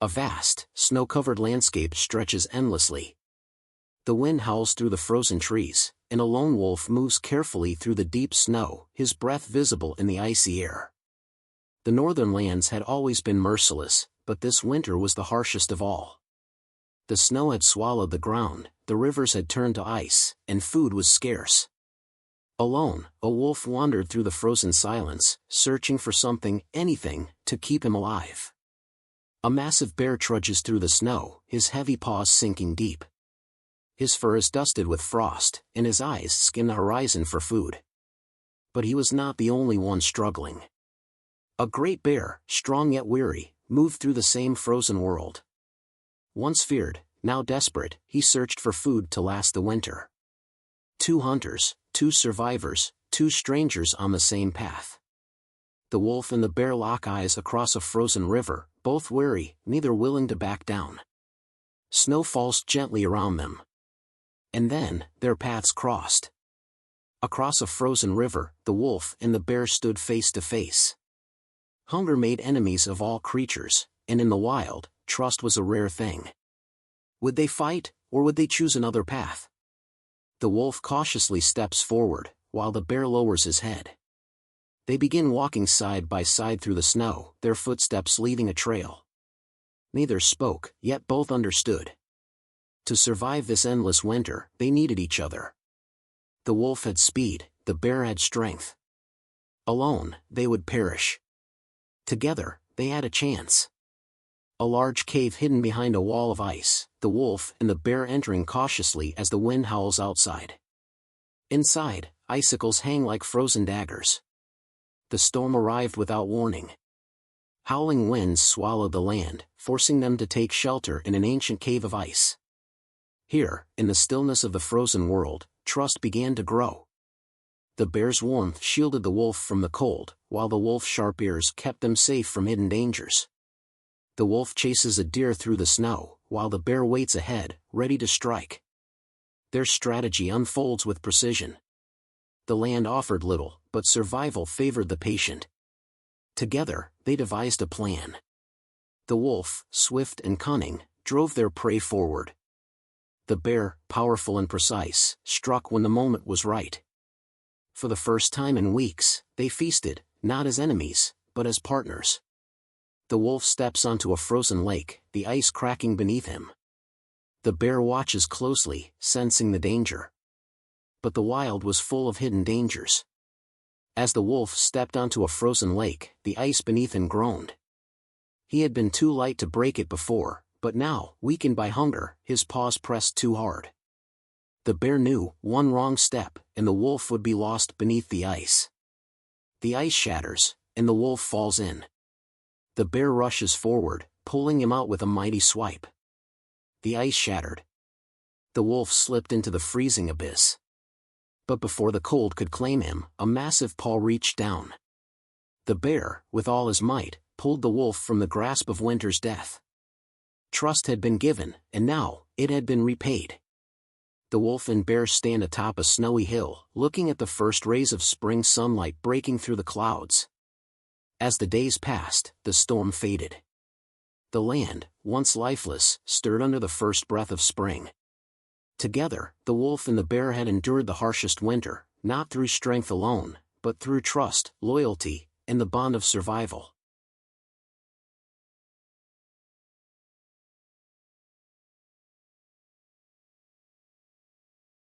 A vast, snow-covered landscape stretches endlessly. The wind howls through the frozen trees, and a lone wolf moves carefully through the deep snow, his breath visible in the icy air. The northern lands had always been merciless, but this winter was the harshest of all. The snow had swallowed the ground, the rivers had turned to ice, and food was scarce. Alone, a wolf wandered through the frozen silence, searching for something, anything, to keep him alive. A massive bear trudges through the snow, his heavy paws sinking deep. His fur is dusted with frost, and his eyes skim the horizon for food. But he was not the only one struggling. A great bear, strong yet weary, moved through the same frozen world. Once feared, now desperate, he searched for food to last the winter. Two hunters, two survivors, two strangers on the same path. The wolf and the bear lock eyes across a frozen river, both wary, neither willing to back down. Snow falls gently around them. And then, their paths crossed. Across a frozen river, the wolf and the bear stood face to face. Hunger made enemies of all creatures, and in the wild, trust was a rare thing. Would they fight, or would they choose another path? The wolf cautiously steps forward, while the bear lowers his head. They begin walking side by side through the snow, their footsteps leaving a trail. Neither spoke, yet both understood. To survive this endless winter, they needed each other. The wolf had speed, the bear had strength. Alone, they would perish. Together, they had a chance. A large cave hidden behind a wall of ice, the wolf and the bear entering cautiously as the wind howls outside. Inside, icicles hang like frozen daggers. The storm arrived without warning. Howling winds swallowed the land, forcing them to take shelter in an ancient cave of ice. Here, in the stillness of the frozen world, trust began to grow. The bear's warmth shielded the wolf from the cold, while the wolf's sharp ears kept them safe from hidden dangers. The wolf chases a deer through the snow, while the bear waits ahead, ready to strike. Their strategy unfolds with precision. The land offered little, but survival favored the patient. Together, they devised a plan. The wolf, swift and cunning, drove their prey forward. The bear, powerful and precise, struck when the moment was right. For the first time in weeks, they feasted, not as enemies, but as partners. The wolf steps onto a frozen lake, the ice cracking beneath him. The bear watches closely, sensing the danger. But the wild was full of hidden dangers. As the wolf stepped onto a frozen lake, the ice beneath him groaned. He had been too light to break it before, but now, weakened by hunger, his paws pressed too hard. The bear knew, one wrong step, and the wolf would be lost beneath the ice. The ice shatters, and the wolf falls in. The bear rushes forward, pulling him out with a mighty swipe. The ice shattered. The wolf slipped into the freezing abyss. But before the cold could claim him, a massive paw reached down. The bear, with all his might, pulled the wolf from the grasp of winter's death. Trust had been given, and now, it had been repaid. The wolf and bear stand atop a snowy hill, looking at the first rays of spring sunlight breaking through the clouds. As the days passed, the storm faded. The land, once lifeless, stirred under the first breath of spring. Together, the wolf and the bear had endured the harshest winter, not through strength alone, but through trust, loyalty, and the bond of survival.